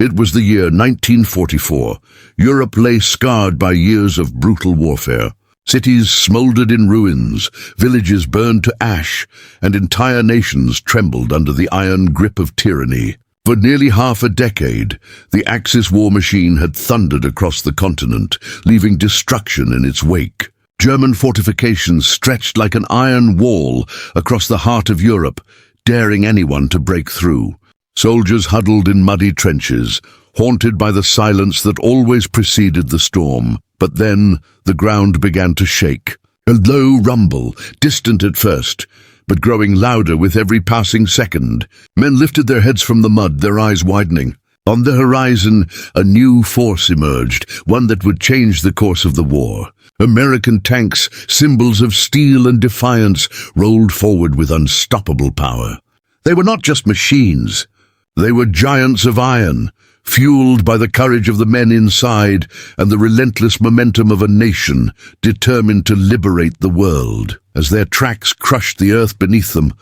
It was the year 1944. Europe lay scarred by years of brutal warfare. Cities smoldered in ruins, villages burned to ash, and entire nations trembled under the iron grip of tyranny. For nearly half a decade, the Axis war machine had thundered across the continent, leaving destruction in its wake. German fortifications stretched like an iron wall across the heart of Europe, daring anyone to break through. Soldiers huddled in muddy trenches, haunted by the silence that always preceded the storm. But then the ground began to shake. A low rumble, distant at first, but growing louder with every passing second. Men lifted their heads from the mud, their eyes widening. On the horizon, a new force emerged, one that would change the course of the war. American tanks, symbols of steel and defiance, rolled forward with unstoppable power. They were not just machines. They were giants of iron, fueled by the courage of the men inside and the relentless momentum of a nation determined to liberate the world. As their tracks crushed the earth beneath them,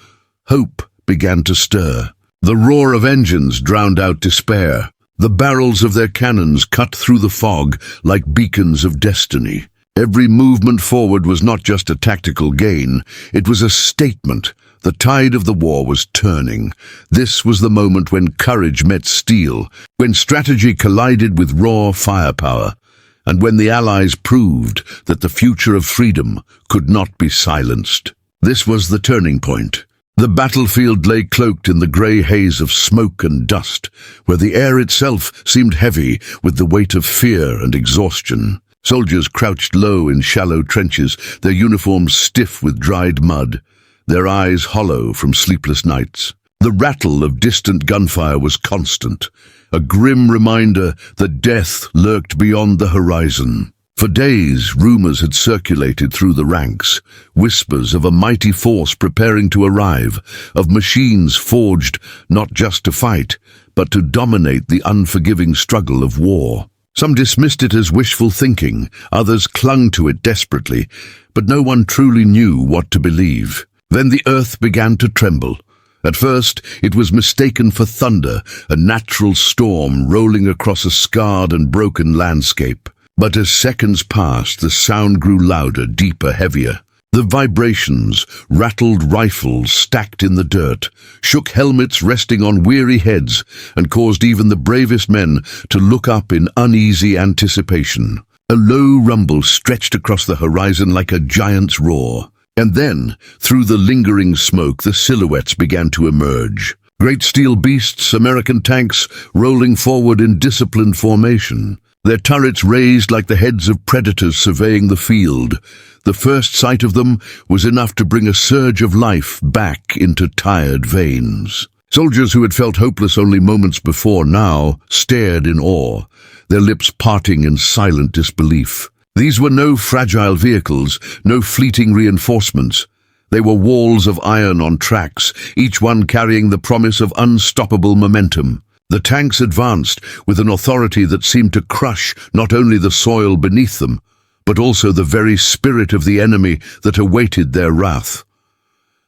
hope began to stir. The roar of engines drowned out despair. The barrels of their cannons cut through the fog like beacons of destiny. Every movement forward was not just a tactical gain, it was a statement. The tide of the war was turning. This was the moment when courage met steel, when strategy collided with raw firepower, and when the Allies proved that the future of freedom could not be silenced. This was the turning point. The battlefield lay cloaked in the grey haze of smoke and dust, where the air itself seemed heavy with the weight of fear and exhaustion. Soldiers crouched low in shallow trenches, their uniforms stiff with dried mud, their eyes hollow from sleepless nights. The rattle of distant gunfire was constant, a grim reminder that death lurked beyond the horizon. For days, rumors had circulated through the ranks, whispers of a mighty force preparing to arrive, of machines forged not just to fight, but to dominate the unforgiving struggle of war. Some dismissed it as wishful thinking, others clung to it desperately, but no one truly knew what to believe. Then the earth began to tremble. At first, it was mistaken for thunder, a natural storm rolling across a scarred and broken landscape. But as seconds passed, the sound grew louder, deeper, heavier. The vibrations rattled rifles stacked in the dirt, shook helmets resting on weary heads, and caused even the bravest men to look up in uneasy anticipation. A low rumble stretched across the horizon like a giant's roar. And then, through the lingering smoke, the silhouettes began to emerge. Great steel beasts, American tanks, rolling forward in disciplined formation. Their turrets raised like the heads of predators surveying the field. The first sight of them was enough to bring a surge of life back into tired veins. Soldiers who had felt hopeless only moments before now stared in awe, their lips parting in silent disbelief. These were no fragile vehicles, no fleeting reinforcements. They were walls of iron on tracks, each one carrying the promise of unstoppable momentum. The tanks advanced with an authority that seemed to crush not only the soil beneath them, but also the very spirit of the enemy that awaited their wrath.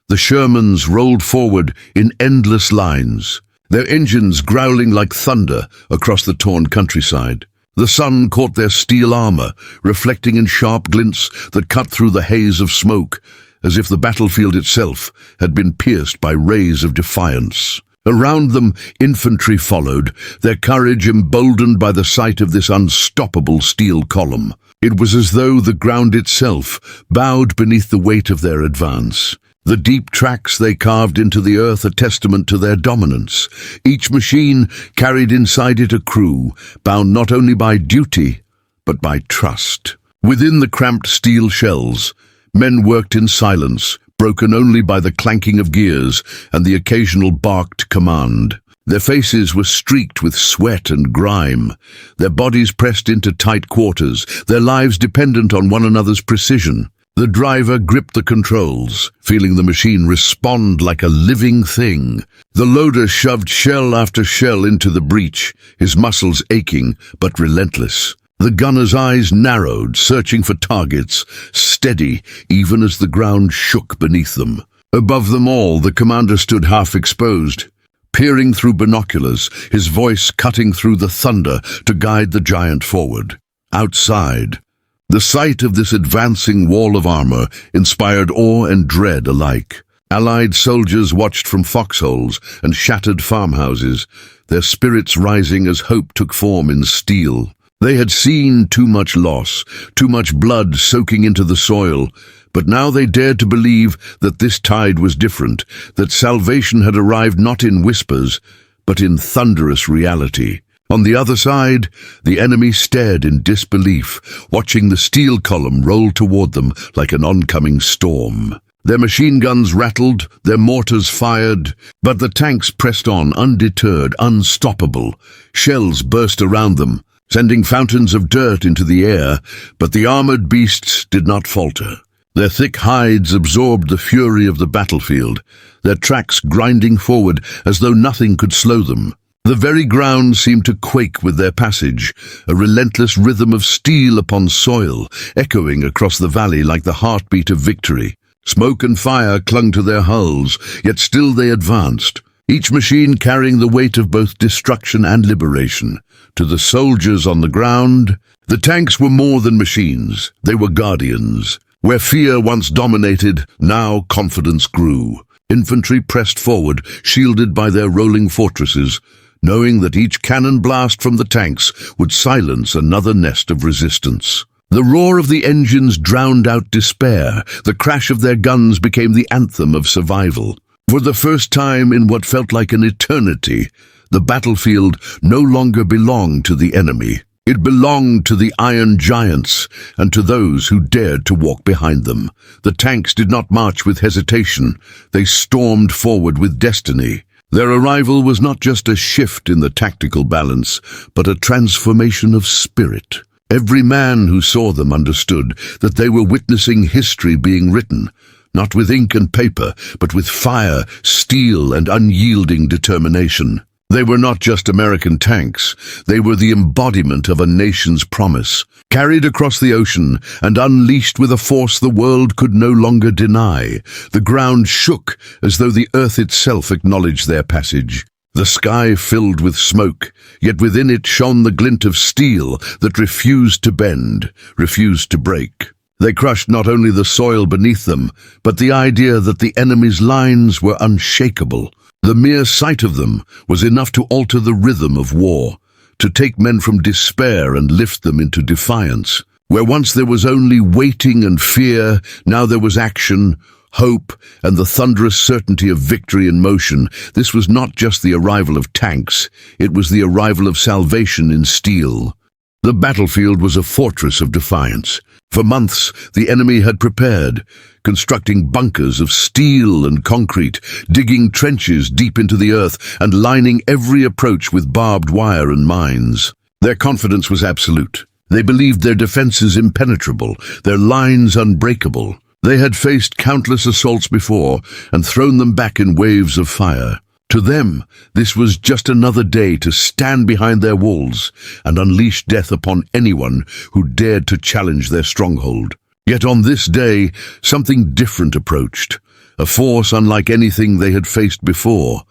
The Shermans rolled forward in endless lines, their engines growling like thunder across the torn countryside. The sun caught their steel armor, reflecting in sharp glints that cut through the haze of smoke, as if the battlefield itself had been pierced by rays of defiance. Around them, infantry followed, their courage emboldened by the sight of this unstoppable steel column. It was as though the ground itself bowed beneath the weight of their advance. The deep tracks they carved into the earth a testament to their dominance. Each machine carried inside it a crew, bound not only by duty, but by trust. Within the cramped steel shells, men worked in silence, broken only by the clanking of gears and the occasional barked command. Their faces were streaked with sweat and grime, their bodies pressed into tight quarters, their lives dependent on one another's precision. The driver gripped the controls, feeling the machine respond like a living thing. The loader shoved shell after shell into the breach, his muscles aching but relentless. The gunner's eyes narrowed, searching for targets, steady even as the ground shook beneath them. Above them all, the commander stood half exposed, peering through binoculars, his voice cutting through the thunder to guide the giant forward. Outside, the sight of this advancing wall of armor inspired awe and dread alike. Allied soldiers watched from foxholes and shattered farmhouses, their spirits rising as hope took form in steel. They had seen too much loss, too much blood soaking into the soil, but now they dared to believe that this tide was different, that salvation had arrived not in whispers, but in thunderous reality. On the other side, the enemy stared in disbelief, watching the steel column roll toward them like an oncoming storm. Their machine guns rattled, their mortars fired, but the tanks pressed on, undeterred, unstoppable. Shells burst around them, sending fountains of dirt into the air, but the armored beasts did not falter. Their thick hides absorbed the fury of the battlefield, their tracks grinding forward as though nothing could slow them. The very ground seemed to quake with their passage, a relentless rhythm of steel upon soil, echoing across the valley like the heartbeat of victory. Smoke and fire clung to their hulls, yet still they advanced, each machine carrying the weight of both destruction and liberation. To the soldiers on the ground, the tanks were more than machines, they were guardians. Where fear once dominated, now confidence grew. Infantry pressed forward, shielded by their rolling fortresses, knowing that each cannon blast from the tanks would silence another nest of resistance. The roar of the engines drowned out despair. The crash of their guns became the anthem of survival. For the first time in what felt like an eternity, the battlefield no longer belonged to the enemy. It belonged to the iron giants and to those who dared to walk behind them. The tanks did not march with hesitation. They stormed forward with destiny. Their arrival was not just a shift in the tactical balance, but a transformation of spirit. Every man who saw them understood that they were witnessing history being written, not with ink and paper, but with fire, steel, and unyielding determination. They were not just American tanks, they were the embodiment of a nation's promise, carried across the ocean and unleashed with a force the world could no longer deny. The ground shook as though the earth itself acknowledged their passage. The sky filled with smoke, yet within it shone the glint of steel that refused to bend, refused to break. They crushed not only the soil beneath them, but the idea that the enemy's lines were unshakable. The mere sight of them was enough to alter the rhythm of war, to take men from despair and lift them into defiance. Where once there was only waiting and fear, now there was action, hope, and the thunderous certainty of victory in motion. This was not just the arrival of tanks, it was the arrival of salvation in steel. The battlefield was a fortress of defiance. For months, the enemy had prepared, constructing bunkers of steel and concrete, digging trenches deep into the earth, and lining every approach with barbed wire and mines. Their confidence was absolute. They believed their defenses impenetrable, their lines unbreakable. They had faced countless assaults before and thrown them back in waves of fire. To them, this was just another day to stand behind their walls and unleash death upon anyone who dared to challenge their stronghold. Yet on this day, something different approached, a force unlike anything they had faced before.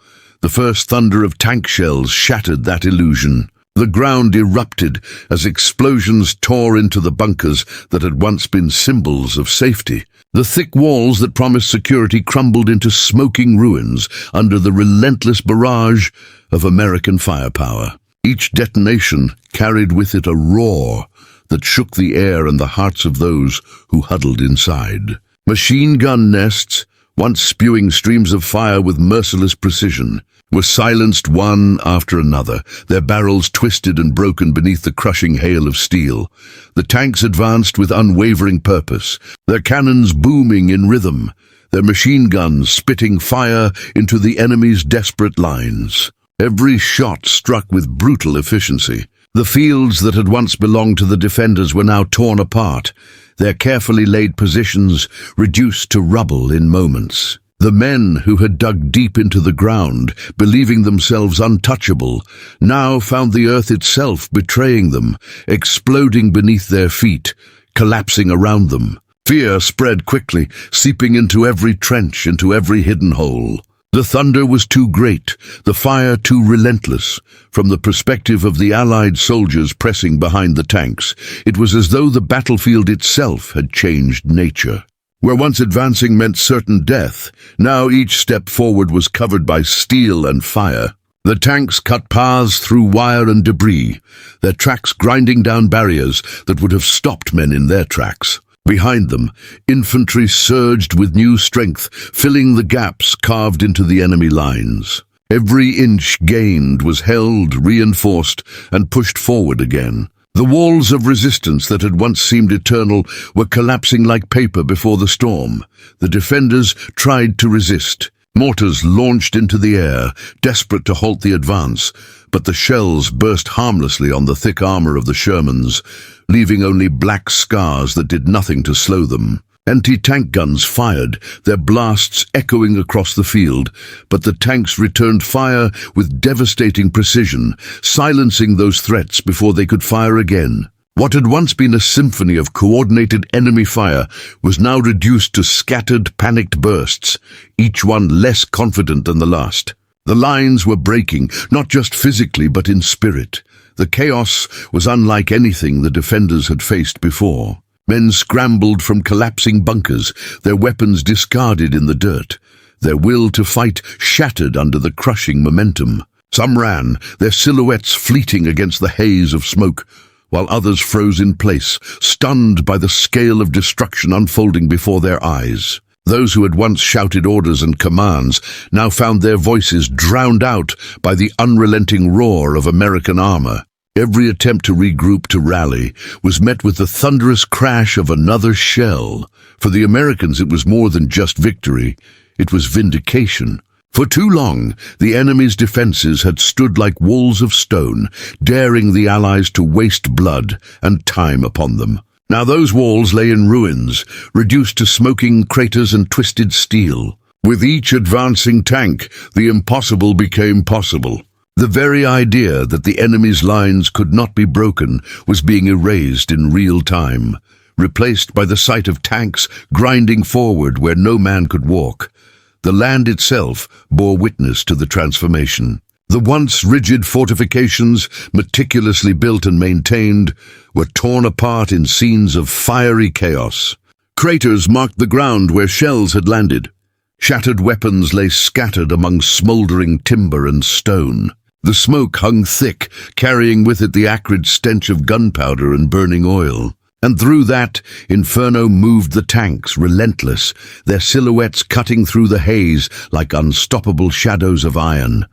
The first thunder of tank shells shattered that illusion. The ground erupted as explosions tore into the bunkers that had once been symbols of safety. The thick walls that promised security crumbled into smoking ruins under the relentless barrage of American firepower. Each detonation carried with it a roar that shook the air and the hearts of those who huddled inside. Machine gun nests, once spewing streams of fire with merciless precision, were silenced one after another, their barrels twisted and broken beneath the crushing hail of steel. The tanks advanced with unwavering purpose, their cannons booming in rhythm, their machine guns spitting fire into the enemy's desperate lines. Every shot struck with brutal efficiency. The fields that had once belonged to the defenders were now torn apart, their carefully laid positions reduced to rubble in moments. The men who had dug deep into the ground, believing themselves untouchable, now found the earth itself betraying them, exploding beneath their feet, collapsing around them. Fear spread quickly, seeping into every trench, into every hidden hole. The thunder was too great, the fire too relentless. From the perspective of the Allied soldiers pressing behind the tanks, it was as though the battlefield itself had changed nature. Where once advancing meant certain death, now each step forward was covered by steel and fire. The tanks cut paths through wire and debris, their tracks grinding down barriers that would have stopped men in their tracks. Behind them, infantry surged with new strength, filling the gaps carved into the enemy lines. Every inch gained was held, reinforced, and pushed forward again. The walls of resistance that had once seemed eternal were collapsing like paper before the storm. The defenders tried to resist. Mortars launched into the air, desperate to halt the advance, but the shells burst harmlessly on the thick armor of the Shermans, leaving only black scars that did nothing to slow them. Anti-tank guns fired, their blasts echoing across the field, but the tanks returned fire with devastating precision, silencing those threats before they could fire again. What had once been a symphony of coordinated enemy fire was now reduced to scattered, panicked bursts, each one less confident than the last. The lines were breaking, not just physically but in spirit. The chaos was unlike anything the defenders had faced before. Men scrambled from collapsing bunkers, their weapons discarded in the dirt, their will to fight shattered under the crushing momentum. Some ran, their silhouettes fleeting against the haze of smoke, while others froze in place, stunned by the scale of destruction unfolding before their eyes. Those who had once shouted orders and commands now found their voices drowned out by the unrelenting roar of American armor. Every attempt to regroup, to rally, was met with the thunderous crash of another shell. For the Americans, it was more than just victory. It was vindication. For too long, the enemy's defenses had stood like walls of stone, daring the Allies to waste blood and time upon them. Now those walls lay in ruins, reduced to smoking craters and twisted steel. With each advancing tank, the impossible became possible. The very idea that the enemy's lines could not be broken was being erased in real time, replaced by the sight of tanks grinding forward where no man could walk. The land itself bore witness to the transformation. The once rigid fortifications, meticulously built and maintained, were torn apart in scenes of fiery chaos. Craters marked the ground where shells had landed. Shattered weapons lay scattered among smoldering timber and stone. The smoke hung thick, carrying with it the acrid stench of gunpowder and burning oil. And through that inferno moved the tanks, relentless, their silhouettes cutting through the haze like unstoppable shadows of iron.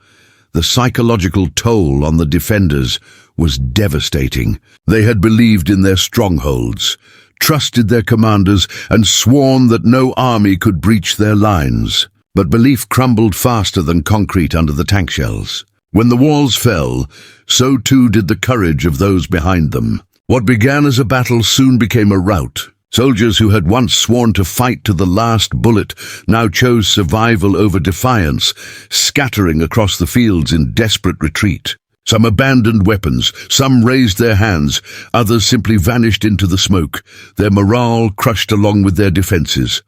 The psychological toll on the defenders was devastating. They had believed in their strongholds, trusted their commanders, and sworn that no army could breach their lines. But belief crumbled faster than concrete under the tank shells. When the walls fell, so too did the courage of those behind them. What began as a battle soon became a rout. Soldiers who had once sworn to fight to the last bullet now chose survival over defiance, scattering across the fields in desperate retreat. Some abandoned weapons, some raised their hands, others simply vanished into the smoke, their morale crushed along with their defenses.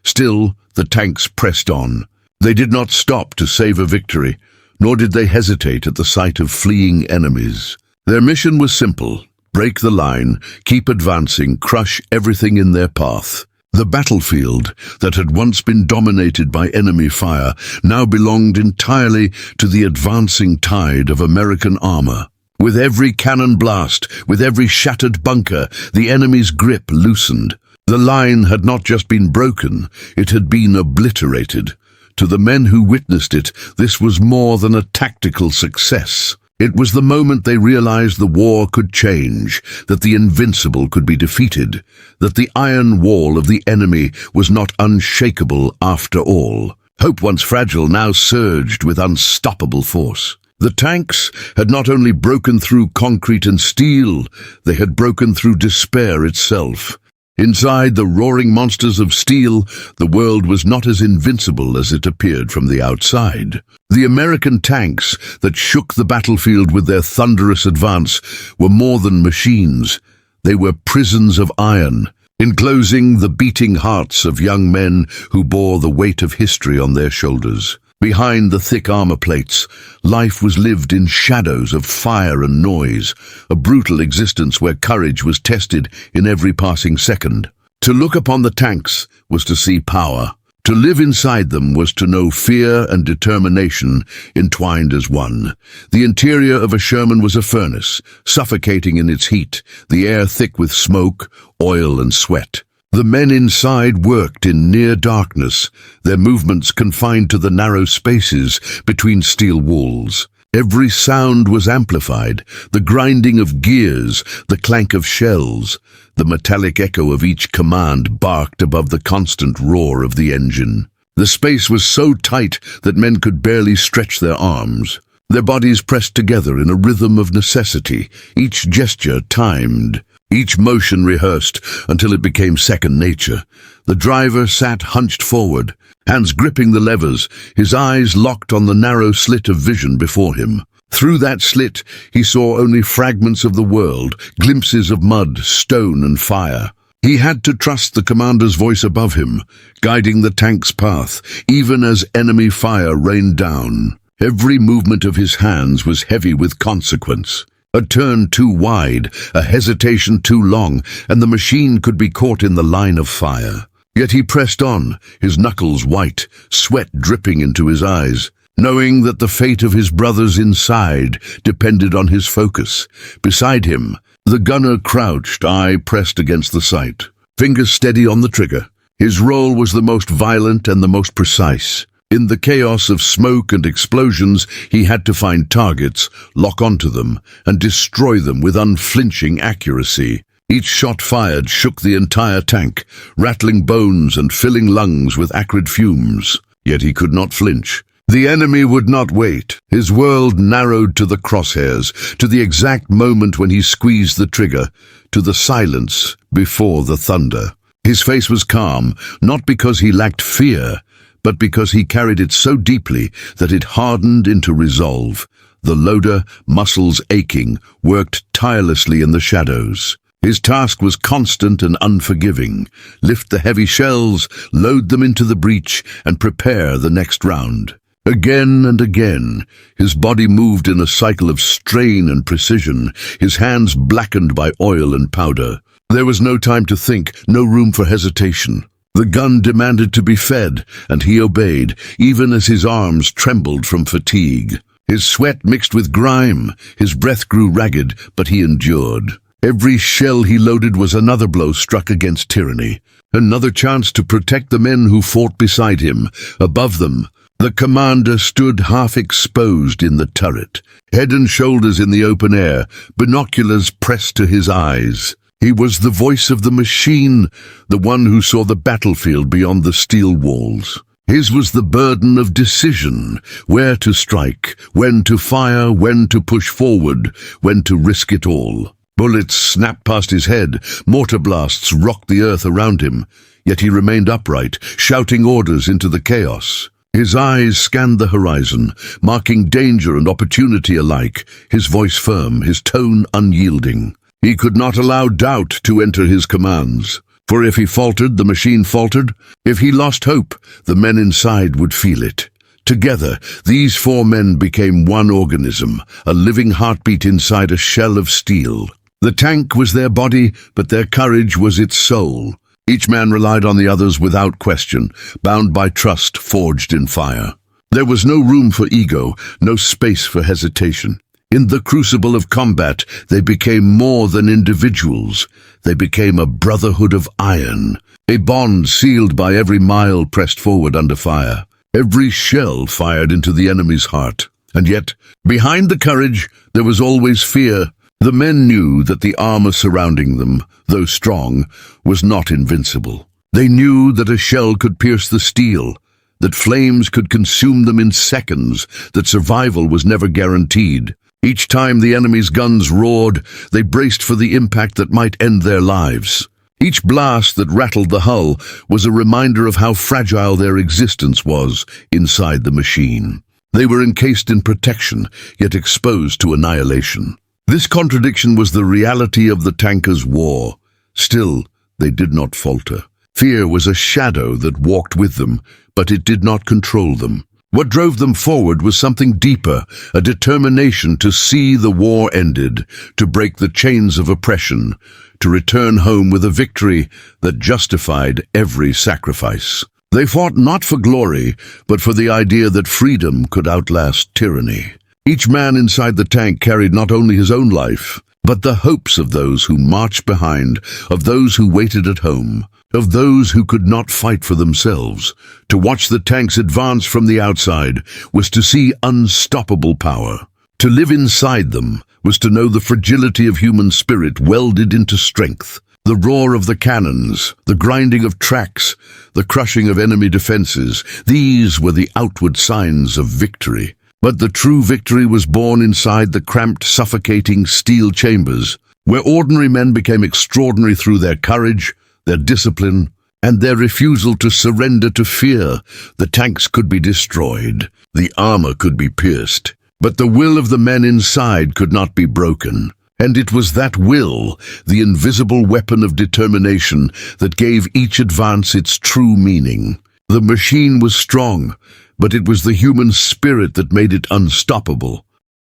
Still, the tanks pressed on. They did not stop to save a victory, nor did they hesitate at the sight of fleeing enemies. Their mission was simple: break the line, keep advancing, crush everything in their path. The battlefield that had once been dominated by enemy fire now belonged entirely to the advancing tide of American armor. With every cannon blast, with every shattered bunker, the enemy's grip loosened. The line had not just been broken, it had been obliterated. To the men who witnessed it, this was more than a tactical success. It was the moment they realized the war could change, that the invincible could be defeated, that the iron wall of the enemy was not unshakable after all. Hope, once fragile, now surged with unstoppable force. The tanks had not only broken through concrete and steel, they had broken through despair itself. Inside the roaring monsters of steel, the world was not as invincible as it appeared from the outside. The American tanks that shook the battlefield with their thunderous advance were more than machines. They were prisons of iron, enclosing the beating hearts of young men who bore the weight of history on their shoulders. Behind the thick armor plates, life was lived in shadows of fire and noise, a brutal existence where courage was tested in every passing second. To look upon the tanks was to see power. To live inside them was to know fear and determination entwined as one. The interior of a Sherman was a furnace, suffocating in its heat, the air thick with smoke, oil and sweat. The men inside worked in near darkness, their movements confined to the narrow spaces between steel walls. Every sound was amplified, the grinding of gears, the clank of shells. The metallic echo of each command barked above the constant roar of the engine. The space was so tight that men could barely stretch their arms. Their bodies pressed together in a rhythm of necessity, each gesture timed, each motion rehearsed until it became second nature. The driver sat hunched forward, hands gripping the levers, his eyes locked on the narrow slit of vision before him. Through that slit, he saw only fragments of the world, glimpses of mud, stone and fire. He had to trust the commander's voice above him, guiding the tank's path, even as enemy fire rained down. Every movement of his hands was heavy with consequence. A turn too wide, a hesitation too long, and the machine could be caught in the line of fire. Yet he pressed on, his knuckles white, sweat dripping into his eyes, knowing that the fate of his brothers inside depended on his focus. Beside him, the gunner crouched, eye pressed against the sight, fingers steady on the trigger. His role was the most violent and the most precise. In the chaos of smoke and explosions, he had to find targets, lock onto them, and destroy them with unflinching accuracy. Each shot fired shook the entire tank, rattling bones and filling lungs with acrid fumes. Yet he could not flinch. The enemy would not wait. His world narrowed to the crosshairs, to the exact moment when he squeezed the trigger, to the silence before the thunder. His face was calm, not because he lacked fear, but because he carried it so deeply that it hardened into resolve. The loader, muscles aching, worked tirelessly in the shadows. His task was constant and unforgiving. Lift the heavy shells, load them into the breech, and prepare the next round. Again and again, his body moved in a cycle of strain and precision, his hands blackened by oil and powder. There was no time to think, no room for hesitation. The gun demanded to be fed, and he obeyed, even as his arms trembled from fatigue. His sweat mixed with grime, his breath grew ragged, but he endured. Every shell he loaded was another blow struck against tyranny, another chance to protect the men who fought beside him. Above them, the commander stood half-exposed in the turret, head and shoulders in the open air, binoculars pressed to his eyes. He was the voice of the machine, the one who saw the battlefield beyond the steel walls. His was the burden of decision, where to strike, when to fire, when to push forward, when to risk it all. Bullets snapped past his head, mortar blasts rocked the earth around him, yet he remained upright, shouting orders into the chaos. His eyes scanned the horizon, marking danger and opportunity alike, his voice firm, his tone unyielding. He could not allow doubt to enter his commands, for if he faltered, the machine faltered. If he lost hope, the men inside would feel it. Together, these four men became one organism, a living heartbeat inside a shell of steel. The tank was their body, but their courage was its soul. Each man relied on the others without question, bound by trust forged in fire. There was no room for ego, no space for hesitation. In the crucible of combat, they became more than individuals. They became a brotherhood of iron, a bond sealed by every mile pressed forward under fire, every shell fired into the enemy's heart. And yet, behind the courage, there was always fear. The men knew that the armor surrounding them, though strong, was not invincible. They knew that a shell could pierce the steel, that flames could consume them in seconds, that survival was never guaranteed. Each time the enemy's guns roared, they braced for the impact that might end their lives. Each blast that rattled the hull was a reminder of how fragile their existence was inside the machine. They were encased in protection, yet exposed to annihilation. This contradiction was the reality of the tankers' war. Still, they did not falter. Fear was a shadow that walked with them, but it did not control them. What drove them forward was something deeper, a determination to see the war ended, to break the chains of oppression, to return home with a victory that justified every sacrifice. They fought not for glory, but for the idea that freedom could outlast tyranny. Each man inside the tank carried not only his own life, but the hopes of those who marched behind, of those who waited at home, of those who could not fight for themselves. To watch the tanks advance from the outside was to see unstoppable power. To live inside them was to know the fragility of human spirit welded into strength. The roar of the cannons, the grinding of tracks, the crushing of enemy defenses, these were the outward signs of victory. But the true victory was born inside the cramped, suffocating steel chambers, where ordinary men became extraordinary through their courage, their discipline, and their refusal to surrender to fear. The tanks could be destroyed, the armor could be pierced, but the will of the men inside could not be broken. And it was that will, the invisible weapon of determination, that gave each advance its true meaning. The machine was strong, but it was the human spirit that made it unstoppable.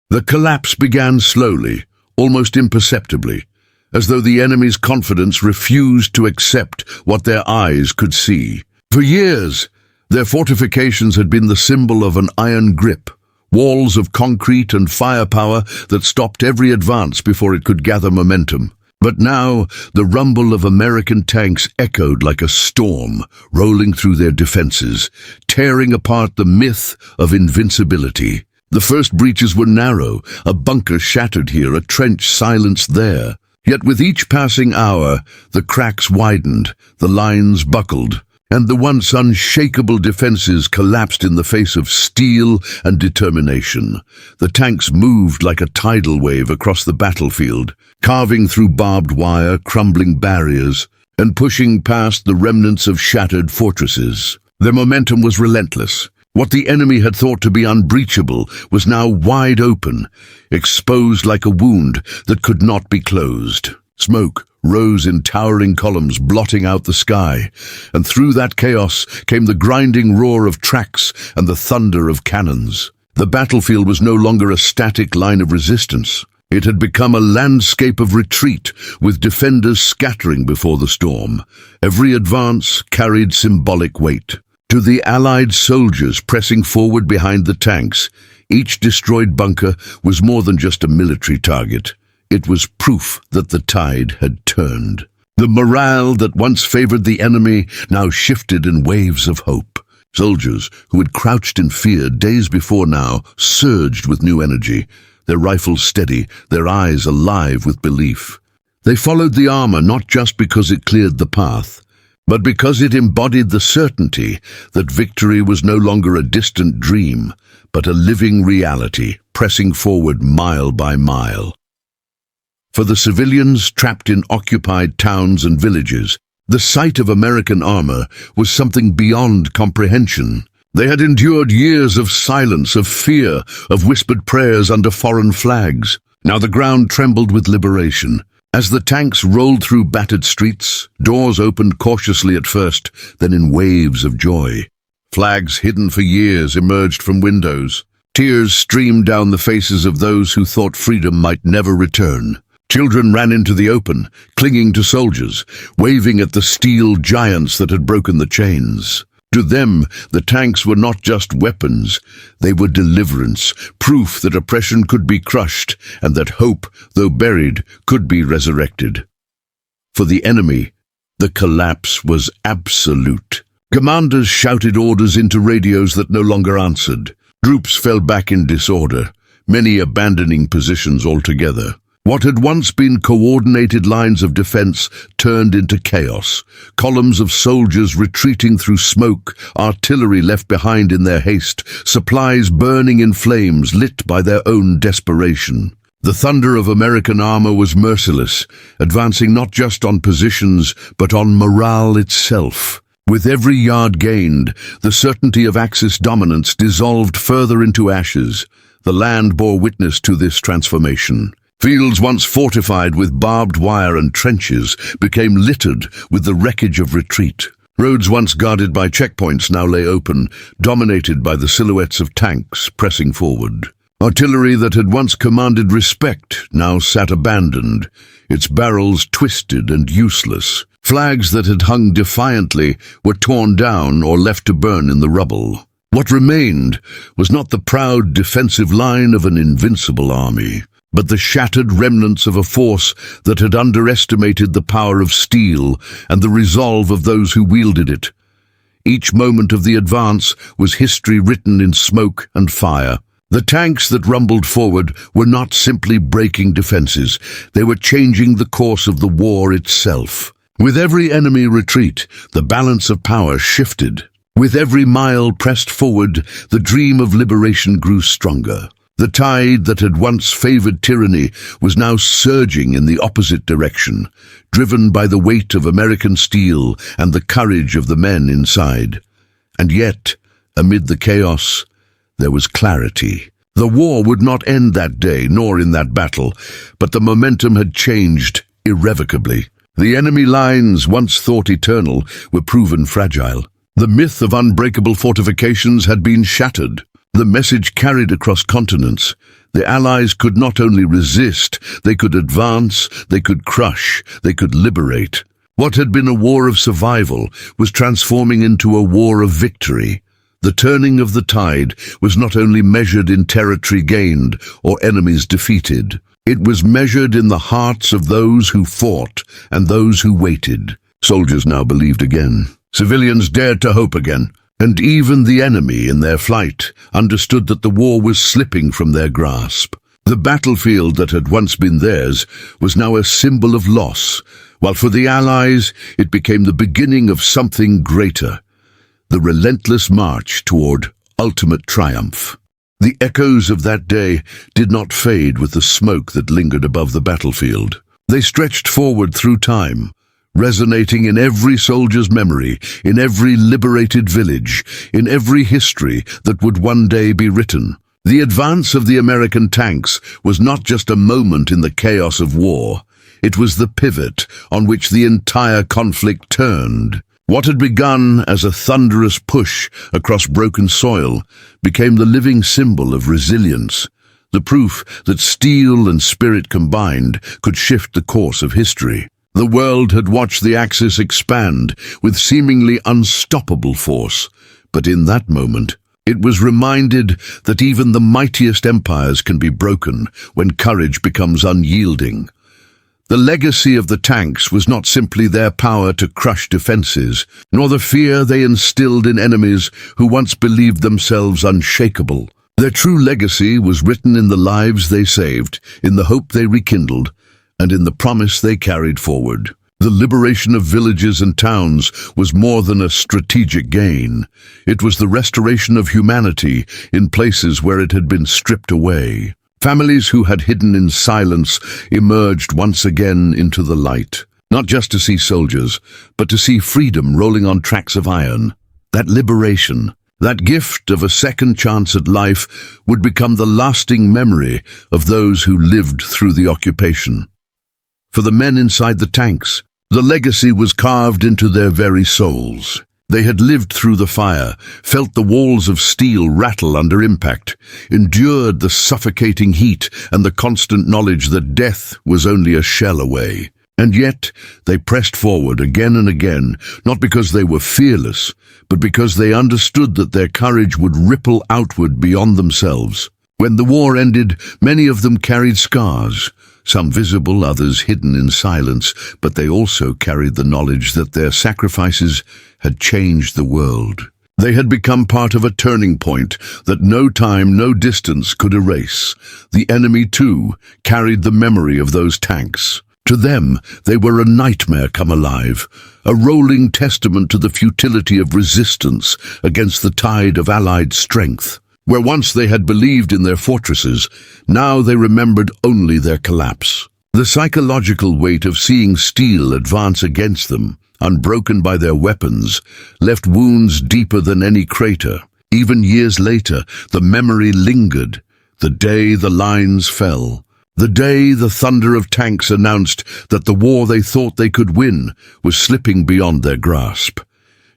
The collapse began slowly, almost imperceptibly, as though the enemy's confidence refused to accept what their eyes could see. For years, their fortifications had been the symbol of an iron grip, walls of concrete and firepower that stopped every advance before it could gather momentum. But now, the rumble of American tanks echoed like a storm, rolling through their defenses, tearing apart the myth of invincibility. The first breaches were narrow, a bunker shattered here, a trench silenced there. Yet with each passing hour, the cracks widened, the lines buckled, and the once unshakable defenses collapsed in the face of steel and determination. The tanks moved like a tidal wave across the battlefield, carving through barbed wire, crumbling barriers, and pushing past the remnants of shattered fortresses. Their momentum was relentless. What the enemy had thought to be unbreachable was now wide open, exposed like a wound that could not be closed. Smoke rose in towering columns, blotting out the sky, and through that chaos came the grinding roar of tracks and the thunder of cannons. The battlefield was no longer a static line of resistance. It had become a landscape of retreat, with defenders scattering before the storm. Every advance carried symbolic weight. To the Allied soldiers pressing forward behind the tanks, each destroyed bunker was more than just a military target. It was proof that the tide had turned. The morale that once favored the enemy now shifted in waves of hope. Soldiers who had crouched in fear days before now surged with new energy, their rifles steady, their eyes alive with belief. They followed the armor not just because it cleared the path, but because it embodied the certainty that victory was no longer a distant dream, but a living reality, pressing forward mile by mile. For the civilians trapped in occupied towns and villages, the sight of American armor was something beyond comprehension. They had endured years of silence, of fear, of whispered prayers under foreign flags. Now the ground trembled with liberation. As the tanks rolled through battered streets, doors opened cautiously at first, then in waves of joy. Flags hidden for years emerged from windows. Tears streamed down the faces of those who thought freedom might never return. Children ran into the open, clinging to soldiers, waving at the steel giants that had broken the chains. To them, the tanks were not just weapons, they were deliverance, proof that oppression could be crushed and that hope, though buried, could be resurrected. For the enemy, the collapse was absolute. Commanders shouted orders into radios that no longer answered. Groups fell back in disorder, many abandoning positions altogether. What had once been coordinated lines of defense turned into chaos, columns of soldiers retreating through smoke, artillery left behind in their haste, supplies burning in flames lit by their own desperation. The thunder of American armor was merciless, advancing not just on positions, but on morale itself. With every yard gained, the certainty of Axis dominance dissolved further into ashes. The land bore witness to this transformation. Fields once fortified with barbed wire and trenches became littered with the wreckage of retreat. Roads once guarded by checkpoints now lay open, dominated by the silhouettes of tanks pressing forward. Artillery that had once commanded respect now sat abandoned, its barrels twisted and useless. Flags that had hung defiantly were torn down or left to burn in the rubble. What remained was not the proud defensive line of an invincible army, but the shattered remnants of a force that had underestimated the power of steel and the resolve of those who wielded it. Each moment of the advance was history written in smoke and fire. The tanks that rumbled forward were not simply breaking defenses, they were changing the course of the war itself. With every enemy retreat, the balance of power shifted. With every mile pressed forward, the dream of liberation grew stronger. The tide that had once favored tyranny was now surging in the opposite direction, driven by the weight of American steel and the courage of the men inside. And yet, amid the chaos, there was clarity. The war would not end that day, nor in that battle, but the momentum had changed irrevocably. The enemy lines, once thought eternal, were proven fragile. The myth of unbreakable fortifications had been shattered. The message carried across continents. The Allies could not only resist, they could advance, they could crush, they could liberate. What had been a war of survival was transforming into a war of victory. The turning of the tide was not only measured in territory gained or enemies defeated. It was measured in the hearts of those who fought and those who waited. Soldiers now believed again. Civilians dared to hope again. And even the enemy in their flight understood that the war was slipping from their grasp. The battlefield that had once been theirs was now a symbol of loss, while for the Allies it became the beginning of something greater. The relentless march toward ultimate triumph. The echoes of that day did not fade with the smoke that lingered above the battlefield. They stretched forward through time, resonating in every soldier's memory, in every liberated village, in every history that would one day be written. The advance of the American tanks was not just a moment in the chaos of war. It was the pivot on which the entire conflict turned. What had begun as a thunderous push across broken soil became the living symbol of resilience, the proof that steel and spirit combined could shift the course of history. The world had watched the Axis expand with seemingly unstoppable force, but in that moment, it was reminded that even the mightiest empires can be broken when courage becomes unyielding. The legacy of the tanks was not simply their power to crush defenses, nor the fear they instilled in enemies who once believed themselves unshakable. Their true legacy was written in the lives they saved, in the hope they rekindled, and in the promise they carried forward. The liberation of villages and towns was more than a strategic gain. It was the restoration of humanity in places where it had been stripped away. Families who had hidden in silence emerged once again into the light, not just to see soldiers, but to see freedom rolling on tracks of iron. That liberation, that gift of a second chance at life, would become the lasting memory of those who lived through the occupation. For the men inside the tanks, the legacy was carved into their very souls. They had lived through the fire, felt the walls of steel rattle under impact, endured the suffocating heat and the constant knowledge that death was only a shell away. And yet, they pressed forward again and again, not because they were fearless, but because they understood that their courage would ripple outward beyond themselves. When the war ended, many of them carried scars, some visible, others hidden in silence, but they also carried the knowledge that their sacrifices had changed the world. They had become part of a turning point that no time, no distance could erase. The enemy, too, carried the memory of those tanks. To them, they were a nightmare come alive, a rolling testament to the futility of resistance against the tide of Allied strength. Where once they had believed in their fortresses, now they remembered only their collapse. The psychological weight of seeing steel advance against them, unbroken by their weapons, left wounds deeper than any crater. Even years later, the memory lingered. The day the lines fell. The day the thunder of tanks announced that the war they thought they could win was slipping beyond their grasp.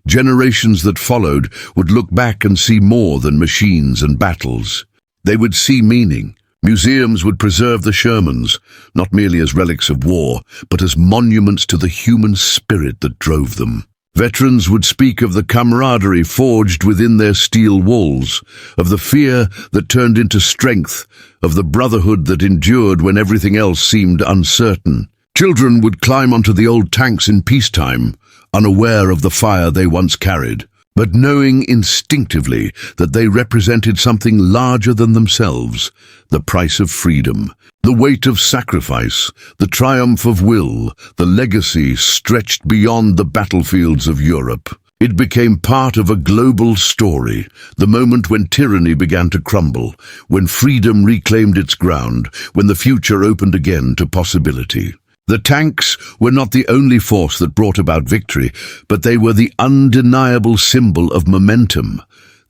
Generations that followed would look back and see more than machines and battles. They would see meaning. Museums would preserve the Shermans, not merely as relics of war, but as monuments to the human spirit that drove them. Veterans would speak of the camaraderie forged within their steel walls, of the fear that turned into strength, of the brotherhood that endured when everything else seemed uncertain. Children would climb onto the old tanks in peacetime, unaware of the fire they once carried, but knowing instinctively that they represented something larger than themselves, the price of freedom, the weight of sacrifice, the triumph of will, the legacy stretched beyond the battlefields of Europe. It became part of a global story, the moment when tyranny began to crumble, when freedom reclaimed its ground, when the future opened again to possibility. The tanks were not the only force that brought about victory, but they were the undeniable symbol of momentum,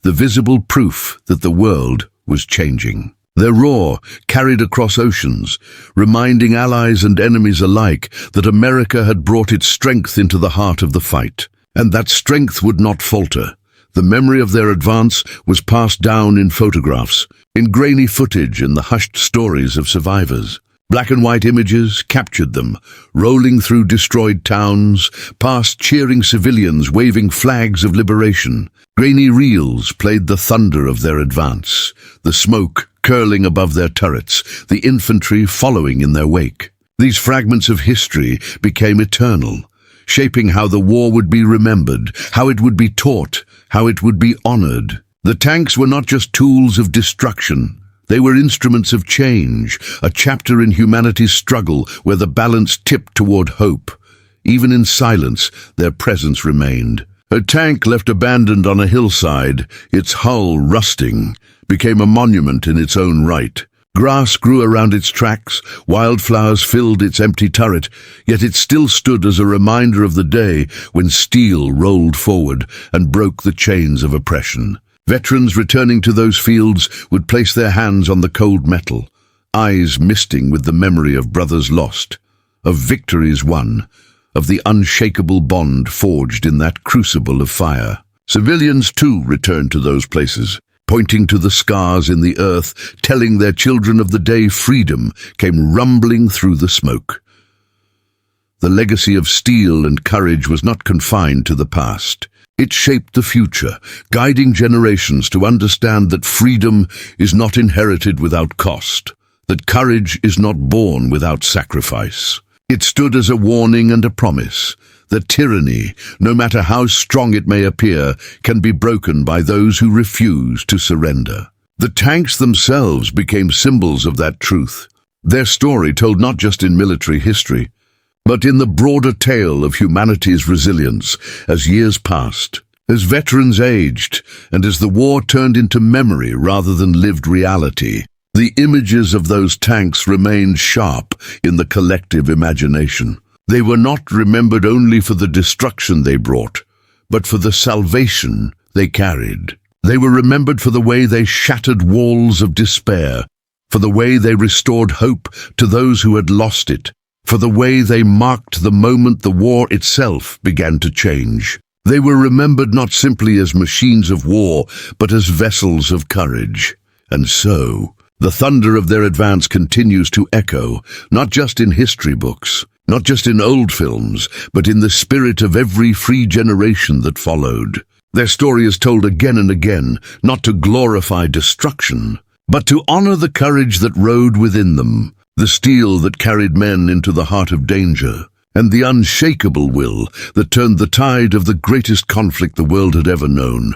the visible proof that the world was changing. Their roar carried across oceans, reminding allies and enemies alike that America had brought its strength into the heart of the fight. And that strength would not falter. The memory of their advance was passed down in photographs, in grainy footage and the hushed stories of survivors. Black and white images captured them, rolling through destroyed towns, past cheering civilians waving flags of liberation. Grainy reels played the thunder of their advance, the smoke curling above their turrets, the infantry following in their wake. These fragments of history became eternal, shaping how the war would be remembered, how it would be taught, how it would be honored. The tanks were not just tools of destruction. They were instruments of change, a chapter in humanity's struggle where the balance tipped toward hope. Even in silence, their presence remained. A tank left abandoned on a hillside, its hull rusting, became a monument in its own right. Grass grew around its tracks, wildflowers filled its empty turret, yet it still stood as a reminder of the day when steel rolled forward and broke the chains of oppression. Veterans returning to those fields would place their hands on the cold metal, eyes misting with the memory of brothers lost, of victories won, of the unshakable bond forged in that crucible of fire. Civilians too returned to those places, pointing to the scars in the earth, telling their children of the day freedom came rumbling through the smoke. The legacy of steel and courage was not confined to the past. It shaped the future, guiding generations to understand that freedom is not inherited without cost, that courage is not born without sacrifice. It stood as a warning and a promise that tyranny, no matter how strong it may appear, can be broken by those who refuse to surrender. The tanks themselves became symbols of that truth, their story told not just in military history, but in the broader tale of humanity's resilience as years passed, as veterans aged, and as the war turned into memory rather than lived reality. The images of those tanks remained sharp in the collective imagination. They were not remembered only for the destruction they brought, but for the salvation they carried. They were remembered for the way they shattered walls of despair, for the way they restored hope to those who had lost it, for the way they marked the moment the war itself began to change. They were remembered not simply as machines of war, but as vessels of courage. And so, the thunder of their advance continues to echo, not just in history books, not just in old films, but in the spirit of every free generation that followed. Their story is told again and again, not to glorify destruction, but to honor the courage that rode within them, the steel that carried men into the heart of danger, and the unshakable will that turned the tide of the greatest conflict the world had ever known.